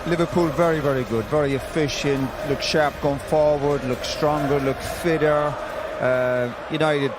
Liverpool very, very good, very efficient, look sharp going forward, look stronger, look fitter. United,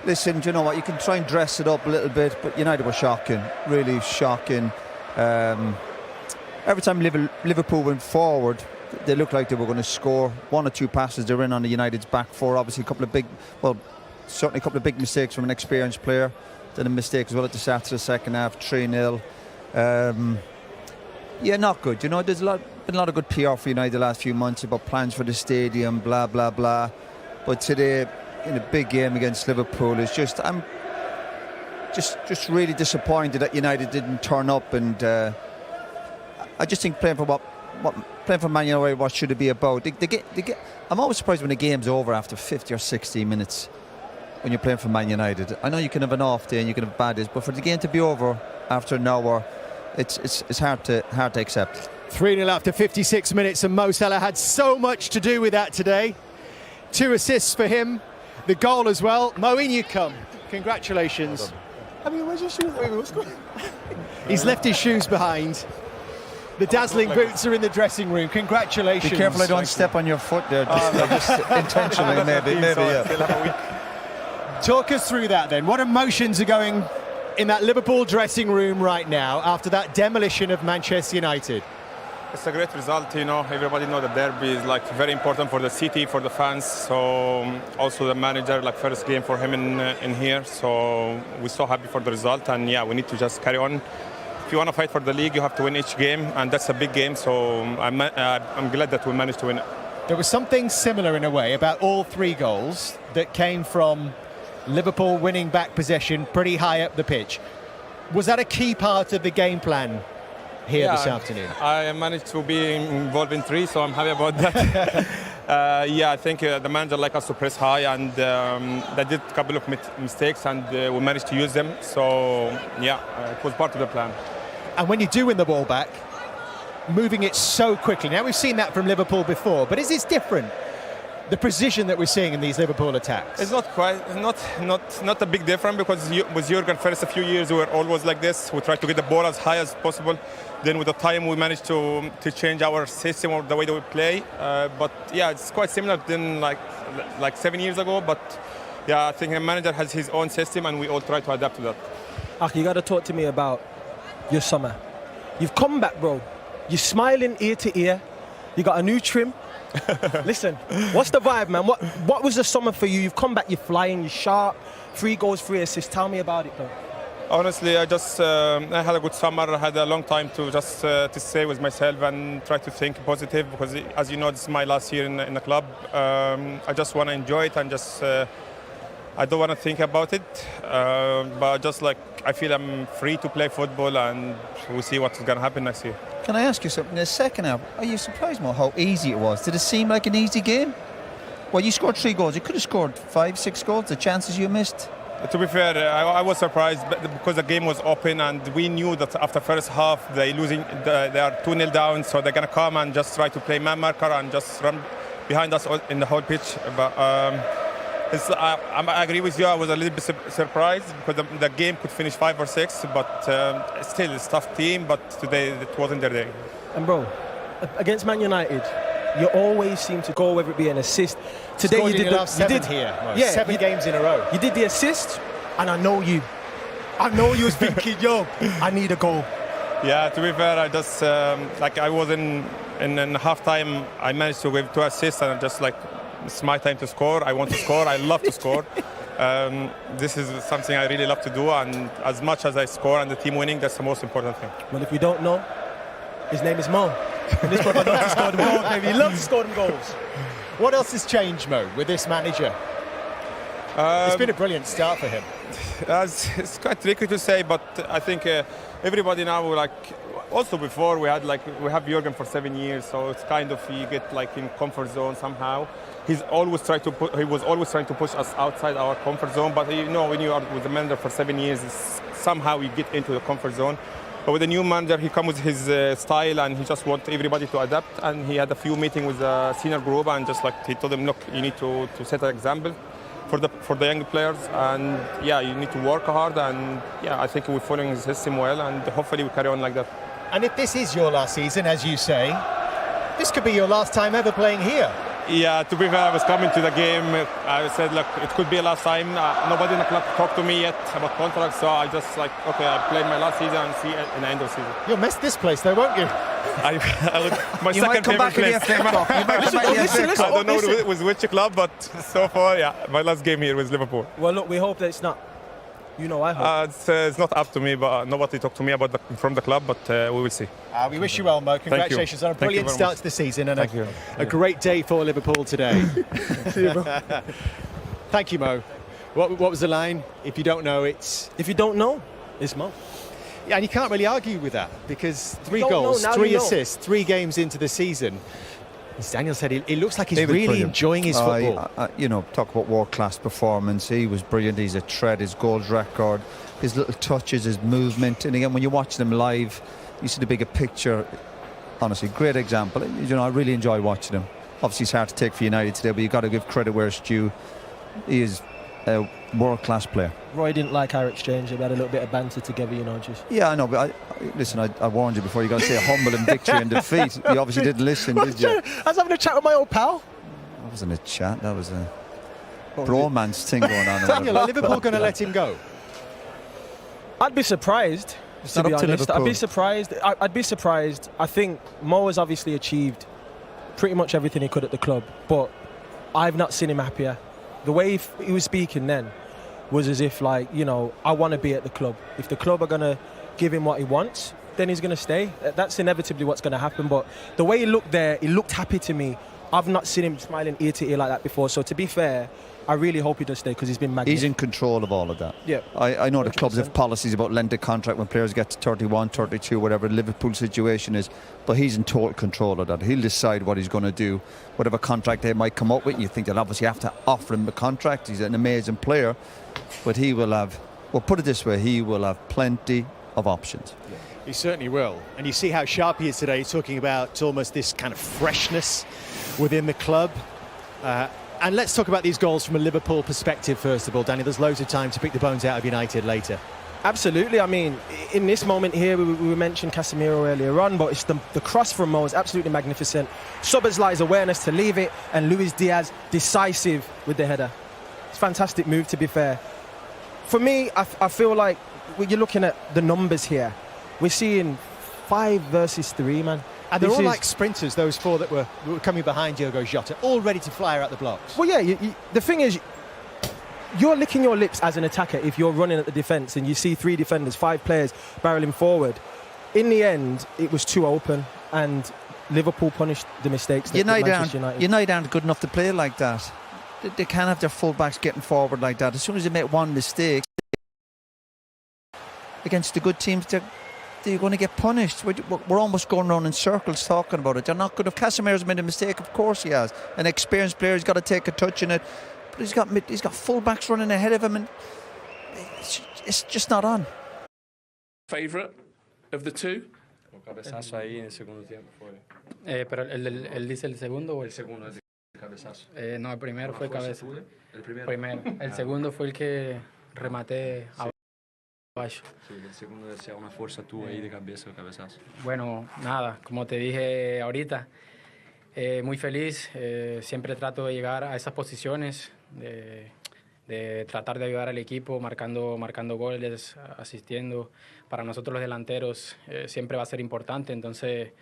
listen, do you know what, you can try and dress it up a little bit, but United were shocking, really shocking. Every time Liverpool went forward, they looked like they were going to score. One or two passes they were in on the United's back four. Obviously certainly a couple of big mistakes from an experienced player. Then a mistake as well at the start of the second half, 3-0. Yeah, not good. You know, there's been a lot of good PR for United the last few months about plans for the stadium, blah, blah, blah. But today, in a big game against Liverpool, I'm just really disappointed that United didn't turn up. And I just think playing for Man United, what should it be about? I'm always surprised when the game's over after 50 or 60 minutes when you're playing for Man United. I know you can have an off day and you can have bad days, but for the game to be over after an hour, it's hard to accept. 3-0 after 56 minutes, and Mo Salah had so much to do with that today. 2 assists for him, the goal as well. Mo, in you come. Congratulations. I mean, where's your shoes? What's going on? He's left his shoes behind. The dazzling boots are in the dressing room. Congratulations. Be careful I don't step on your foot there. Just intentionally, maybe, yeah. Talk us through that then. What emotions are going in that Liverpool dressing room right now after that demolition of Manchester United? It's a great result, you know. Everybody knows the derby is like very important for the city, for the fans. So also the manager, like first game for him in here. So we're so happy for the result, and yeah, we need to just carry on. If you want to fight for the league, you have to win each game, and that's a big game. So I'm glad that we managed to win it. There was something similar in a way about all 3 goals that came from Liverpool winning back possession pretty high up the pitch. Was that a key part of the game plan here this afternoon? I managed to be involved in 3, so I'm happy about that. Yeah, I think the manager liked us to press high, and they did a couple of mistakes, and we managed to use them. So yeah, it was part of the plan. And when you do win the ball back, moving it so quickly. Now, we've seen that from Liverpool before, but is this different? The precision that we're seeing in these Liverpool attacks? It's not a big difference, because with Jurgen first a few years we were always like this. We tried to get the ball as high as possible. Then with the time we managed to change our system or the way that we play. But yeah, it's quite similar than like 7 years ago. But yeah, I think the manager has his own system, and we all try to adapt to that. Aki, you got to talk to me about your summer. You've come back, bro. You're smiling ear to ear. You got a new trim. Listen, what's the vibe, man? What was the summer for you? You've come back, you're flying, you're sharp. 3 goals, 3 assists. Tell me about it, bro. Honestly, I had a good summer. I had a long time to just to stay with myself and try to think positive, because as you know, this is my last year in the club. I just want to enjoy it, and just I don't want to think about it, but just like I feel I'm free to play football, and we'll see what's going to happen next year. Can I ask you something? In the second half, are you surprised, Mo, how easy it was? Did it seem like an easy game? Well, you scored 3 goals. You could have scored 5, 6 goals. The chances you missed. To be fair, I was surprised because the game was open, and we knew that after first half they are 2-0 down, so they're gonna come and just try to play man marker and just run behind us in the whole pitch. But I agree with you. I was a little bit surprised because the game could finish 5 or 6, but still it's a tough team. But today it wasn't their day. And bro, against Man United, you always seem to go, whether it be an assist. Today you did here. Yeah, 7 games in a row. You did the assist, and I know you was thinking, yo, I need a goal. Yeah, to be fair, I just I was in half time. I managed to give 2 assists, and just like, it's my time to score. I want to score. I love to score. This is something I really love to do, and as much as I score and the team winning, that's the most important thing. Well, if you don't know, his name is Mo. And this brother loves to score them goals, baby. He loves to score them goals. What else has changed, Mo, with this manager? It's been a brilliant start for him. It's quite tricky to say, but I think everybody now, also before we have Jurgen for 7 years, so it's kind of, you get in comfort zone somehow. He was always trying to push us outside our comfort zone, but you know, when you are with the manager for 7 years, somehow you get into the comfort zone. But with the new manager, he comes with his style, and he just wants everybody to adapt. And he had a few meetings with the senior group, and just he told them, look, you need to set an example for the young players, and yeah, you need to work hard. And yeah, I think we're following his system well, and hopefully we carry on like that. And if this is your last season, as you say, this could be your last time ever playing here. Yeah, to be fair, I was coming to the game. I said, look, it could be a last time. Nobody in the club talked to me yet about contracts, so I just like, okay, I played my last season and see it in the end of the season. You'll miss this place, though, won't you? My You might second come back in favorite the place. FA Cup. You might come back in the FA Cup. I don't know with which club, but so far, yeah, my last game here was Liverpool. Well, look, we hope that it's not. You know, I hope. It's not up to me, but nobody talked to me about from the club, but we will see. We wish you well, Mo. Congratulations on a Thank you brilliant very start much. to the season and Thank you. a great day for Liverpool today. Thank you, Mo. What was the line? If you don't know, it's... If you don't know, it's Mo. Yeah, and you can't really argue with that because 3 don't know, goals, now 3 you know. assists, 3 games into the season. As Daniel said, it looks like he's David really brilliant. enjoying his football. You know, talk about world-class performance. He was brilliant. He's a threat, his goals record, his little touches, his movement. And again, when you watch them live, you see the bigger picture. Honestly, great example. You know, I really enjoy watching him. Obviously, it's hard to take for United today, but you've got to give credit where it's due. He is a world-class player. Roy didn't like our exchange. We had a little bit of banter together, you know, just... Yeah, I know, but listen, I warned you before. You got to say humble in victory and defeat. You obviously didn't listen, did you? I was having a chat with my old pal. That wasn't a chat. That was a bromance thing going on. Daniel, are Liverpool going to let him go? I'd be surprised, It's to not be up to honest. I'd be Liverpool. surprised. I'd be surprised. I think Mo has obviously achieved pretty much everything he could at the club, but I've not seen him happier. The way he was speaking then was as if, like, you know, I want to be at the club. If the club are going to give him what he wants, then he's going to stay. That's inevitably what's going to happen. But the way he looked there, he looked happy to me. I've not seen him smiling ear to ear like that before. So to be fair, I really hope he does stay because he's been magnificent. He's in control of all of that. Yeah. I know the clubs 100%. have policies about lending contract when players get to 31, 32, whatever the Liverpool situation is, but he's in total control of that. He'll decide what he's going to do, whatever contract they might come up with. And you think they'll obviously have to offer him the contract. He's an amazing player, but he will have, well, put it this way, he will have plenty of options. He certainly will. And you see how sharp he is today. He's talking about almost this kind of freshness within the club. And let's talk about these goals from a Liverpool perspective, first of all. Danny, there's loads of time to pick the bones out of United later. Absolutely. I mean, in this moment here, we mentioned Casemiro earlier on, but it's the cross from Mo is absolutely magnificent. Szoboszlai's awareness to leave it, and Luis Diaz decisive with the header. It's a fantastic move, to be fair. For me, I feel like when you're looking at the numbers here, we're seeing 5 versus 3, man. And they're This all is- like sprinters, those 4 that were coming behind Diogo Jota, all ready to fly out the blocks. Well, yeah, the thing is, you're licking your lips as an attacker if you're running at the defence and you see 3 defenders, 5 players barrelling forward. In the end, it was too open, and Liverpool punished the mistakes that Manchester United. United aren't good enough to play like that. They can't have their full-backs getting forward like that. As soon as they make one mistake against the good teams, they're going to get punished. We're almost going around in circles talking about it. They're not good. If Casemiro's made a mistake, of course he has. An experienced player, he's got to take a touch in it. But he's got full-backs running ahead of him, and it's just not on. Favorite of the two? Un cabezazo ahí en el segundo tiempo fue. Pero él dice el segundo o El segundo es el cabezazo. no, el primero fue el ¿Fuerza cabeza. tuya? El primero. Primero. El segundo fue el que rematé abajo. Sí, el segundo decía una fuerza tuya ahí de cabeza o cabezazo. Bueno, nada, como te dije ahorita, muy feliz. Siempre trato de llegar a esas posiciones, de tratar de ayudar al equipo, marcando goles, asistiendo. Para nosotros los delanteros siempre va a ser importante, entonces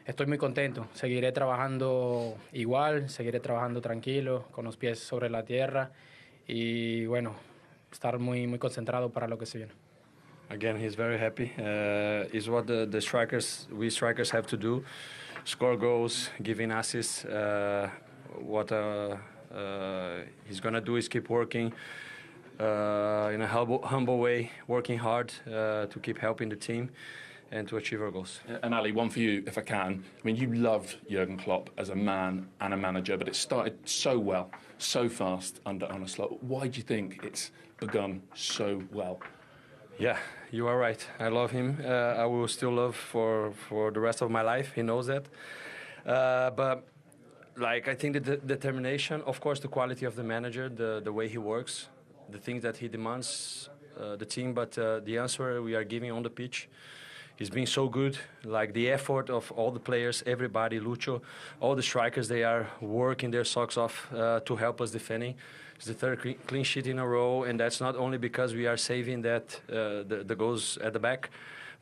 estoy muy contento. Seguiré trabajando igual, seguiré trabajando tranquilo, con los pies sobre la tierra y bueno, estar muy concentrado para lo que se viene. Again, he's very happy. Is what we strikers have to do: score goals, giving assists. What he's gonna do is keep working in a humble way, working hard to keep helping the team and to achieve our goals. And Ali, one for you, if I can. I mean, you loved Jurgen Klopp as a man and a manager, but it started so well, so fast under Arne Slot. Why do you think it's begun so well? Yeah, you are right. I love him. I will still love for the rest of my life. He knows that. But like, I think the determination, of course, the quality of the manager, the way he works, the things that he demands the team, but the answer we are giving on the pitch he's been so good. Like the effort of all the players, everybody, Lucho, all the strikers, they are working their socks off to help us defending. It's the third clean sheet in a row, and that's not only because we are saving that the goals at the back,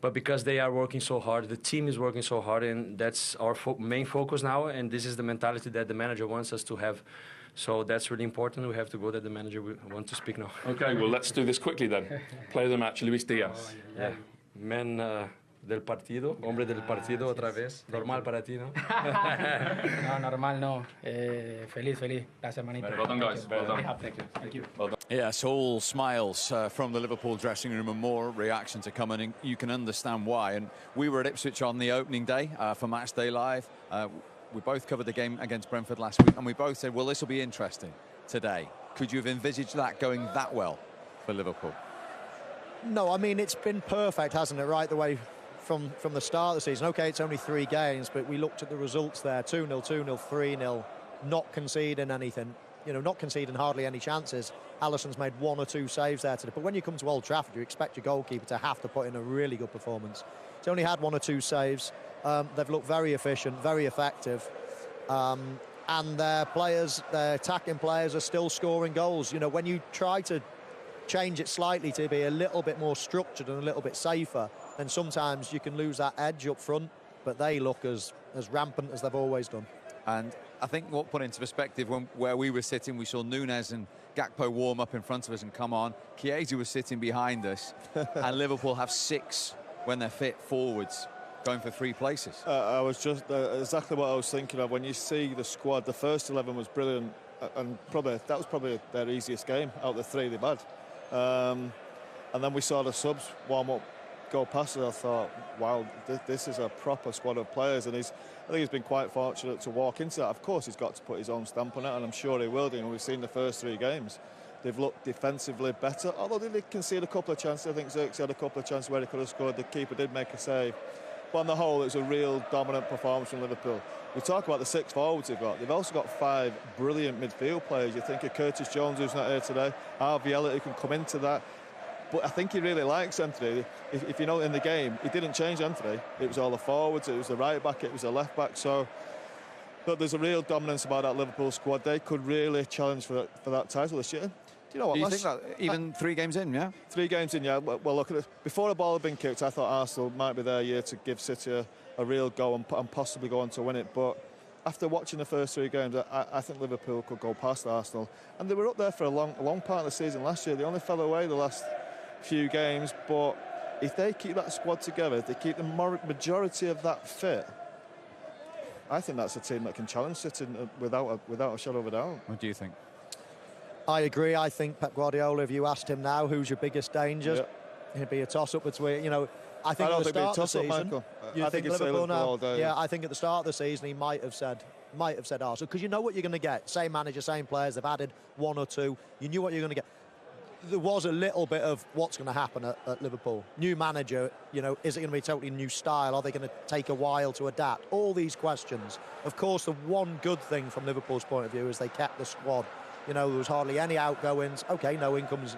but because they are working so hard. The team is working so hard, and that's our main focus now. And this is the mentality that the manager wants us to have. So that's really important. We have to go that the manager wants to speak now. Okay, well, let's do this quickly then. Player of the match, Luis Diaz. Yeah. Man del partido, hombre del partido otra vez. Normal para ti, ¿no? No, normal no. Feliz. Gracias, manito. Well done, guys. Well done. Thank you. Well done. Yes, all smiles from the Liverpool dressing room, and more reactions are coming, and you can understand why. And we were at Ipswich on the opening day for Match Day Live. We both covered the game against Brentford last week, and we both said, well, this will be interesting today. Could you have envisaged that going that well for Liverpool? No, I mean, it's been perfect, hasn't it, right the way from the start of the season. OK, it's only 3 games, but we looked at the results there, 2-0, 2-0, 3-0, not conceding anything, you know, not conceding hardly any chances. Alisson's made 1 or 2 saves there today, but when you come to Old Trafford, you expect your goalkeeper to have to put in a really good performance. He's only had 1 or 2 saves. They've looked very efficient, very effective, and their players, their attacking players, are still scoring goals. You know, when you try to change it slightly to be a little bit more structured and a little bit safer, then sometimes you can lose that edge up front, but they look as rampant as they've always done. And I think what put into perspective, where we were sitting, we saw Nunes and Gakpo warm up in front of us and come on. Chiesa was sitting behind us, and Liverpool have 6 when they're fit forwards, going for 3 places. I was just exactly what I was thinking of. When you see the squad, the first 11 was brilliant, and that was probably their easiest game out of the 3 they've had. And then we saw the subs warm up, go past it. I thought, wow, this is a proper squad of players, and I think he's been quite fortunate to walk into that. Of course, he's got to put his own stamp on it, and I'm sure he will do. And we've seen the first 3 games. They've looked defensively better, although they did concede a couple of chances. I think Xerxes had a couple of chances where he could have scored. The keeper did make a save. But on the whole, it was a real dominant performance from Liverpool. We talk about the 6 forwards they've got. They've also got 5 brilliant midfield players. You think of Curtis Jones, who's not here today, Harvey Elliott, who can come into that. But I think he really likes Anthony. If you know, in the game, he didn't change Anthony. It was all the forwards, it was the right back, it was the left back. So, but there's a real dominance about that Liverpool squad. They could really challenge for that title this year. Do you know what? Do you think that even 3 games in, yeah? 3 games in, yeah. Well, look at it. Before the ball had been kicked, I thought Arsenal might be their year to give City a real go and possibly go on to win it. But after watching the first 3 games, I think Liverpool could go past Arsenal. And they were up there for a long part of the season last year. They only fell away the last few games. But if they keep that squad together, if they keep the majority of that fit, I think that's a team that can challenge City without a shadow of a doubt. What do you think? I agree. I think Pep Guardiola, if you asked him now who's your biggest danger, it'd be a toss-up between, you know, I think at the start of the season, you think Liverpool now? Yeah, I think at the start of the season he might have said Arsenal, because you know what you're going to get. Same manager, same players. They've added 1 or 2. You knew what you're going to get. There was a little bit of what's going to happen at Liverpool. New manager, you know, is it going to be a totally new style? Are they going to take a while to adapt? All these questions. Of course, the one good thing from Liverpool's point of view is they kept the squad. You know, there was hardly any outgoings. OK, no incomings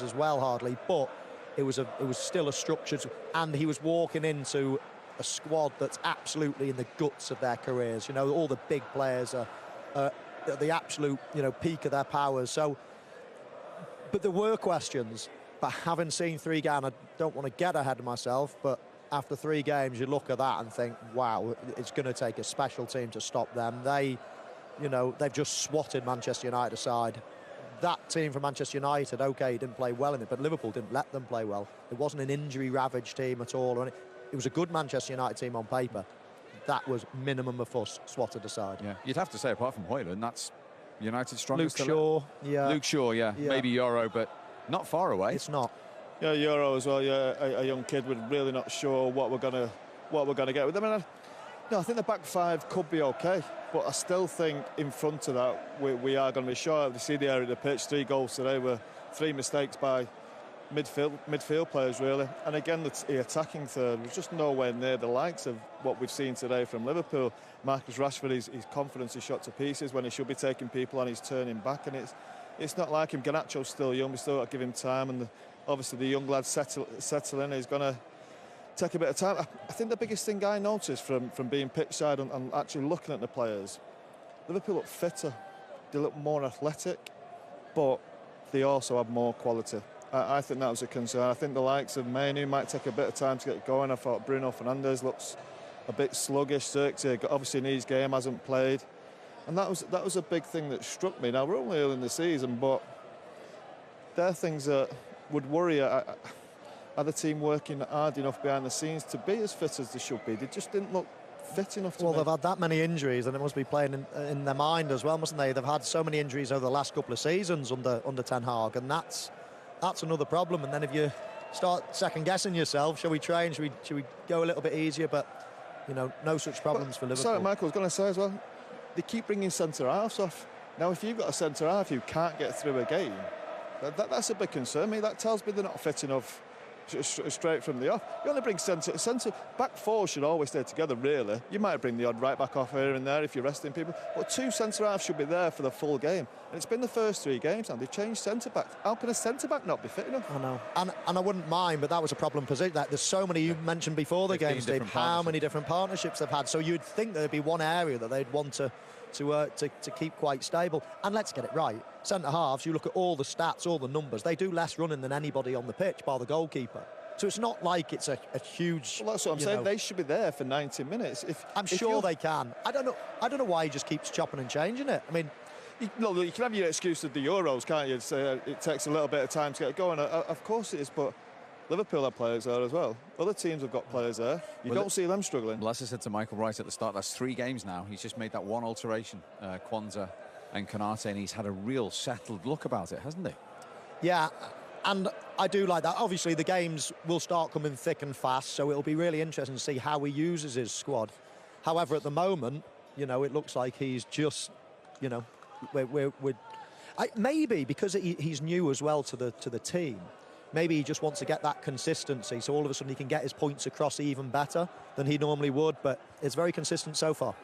as well, hardly. But it was still a structured... And he was walking into a squad that's absolutely in the guts of their careers. You know, all the big players are at the absolute, you know, peak of their powers. So, but there were questions. But having seen 3 games, I don't want to get ahead of myself, but after 3 games, you look at that and think, wow, it's going to take a special team to stop them. You know, they've just swatted Manchester United aside. That team from Manchester United, OK, didn't play well in it, but Liverpool didn't let them play well. It wasn't an injury-ravaged team at all. It was a good Manchester United team on paper. That was minimum of fuss, swatted aside. Yeah, you'd have to say, apart from Højlund, that's United's strongest. Luke Shaw, yeah. Luke Shaw, yeah. Maybe Euro, but not far away. It's not. Yeah, Euro as well. Yeah, a young kid. We're really not sure what we're gonna get with them. I think the back 5 could be OK, but I still think in front of that we are going to be short. You see the area of the pitch, 3 goals today were 3 mistakes by midfield players, really. And again, the attacking third was just nowhere near the likes of what we've seen today from Liverpool. Marcus Rashford, his confidence is shot to pieces when he should be taking people on, he's turning back, and it's not like him. Garnacho's still young, we still got to give him time, and obviously the young lad settle in. He's going to take a bit of time. I think the biggest thing I noticed from being pitch side and actually looking at the players, Liverpool look fitter, they look more athletic, but they also have more quality. I think that was a concern. I think the likes of Mainu might take a bit of time to get going. I thought Bruno Fernandes looks a bit sluggish. Xerxes, obviously in his game, hasn't played. And that was a big thing that struck me. Now, we're only early in the season, but they're things that would worry you. Are the team working hard enough behind the scenes to be as fit as they should be? They just didn't look fit enough to me. They've had that many injuries, and it must be playing in their mind as well, mustn't they? They've had so many injuries over the last couple of seasons under Ten Hag, and that's another problem. And then if you start second-guessing yourself, shall we train, should we go a little bit easier? But, you know, no such problems for Liverpool. Sorry, Michael, I was going to say as well, they keep bringing centre-halves off. Now, if you've got a centre-half who can't get through a game, that's a big concern. That tells me they're not fit enough straight from the off. You only bring centre back four should always stay together, really. You might bring the odd right back off here and there if you're resting people, but two centre halves should be there for the full game. And it's been the first 3 games now. They've changed centre back. How can a centre back not be fit enough? I know, and I wouldn't mind, but that was a problem position. That there's so many, you mentioned before the game, Steve, how many different partnerships they've had. So you'd think there'd be one area that they'd want to keep quite stable. And let's get it right, centre halves, you look at all the stats, all the numbers, they do less running than anybody on the pitch, bar the goalkeeper. So it's not like it's a huge. Well, that's what I'm saying. They should be there for 90 minutes. I'm sure they can. I don't know why he just keeps chopping and changing it. I mean, you can have your excuse of the Euros, can't you? Say it takes a little bit of time to get going. Of course it is, but Liverpool have players there as well. Other teams have got players there. You don't see them struggling. Well, as I said to Michael right at the start, that's 3 games now. He's just made that one alteration, Kwanzaa and Konate, and he's had a real settled look about it, hasn't he? Yeah, and I do like that. Obviously, the games will start coming thick and fast, so it'll be really interesting to see how he uses his squad. However, at the moment, you know, it looks like he's just, you know, maybe because he's new as well to the team. Maybe he just wants to get that consistency, so all of a sudden he can get his points across even better than he normally would, but it's very consistent so far.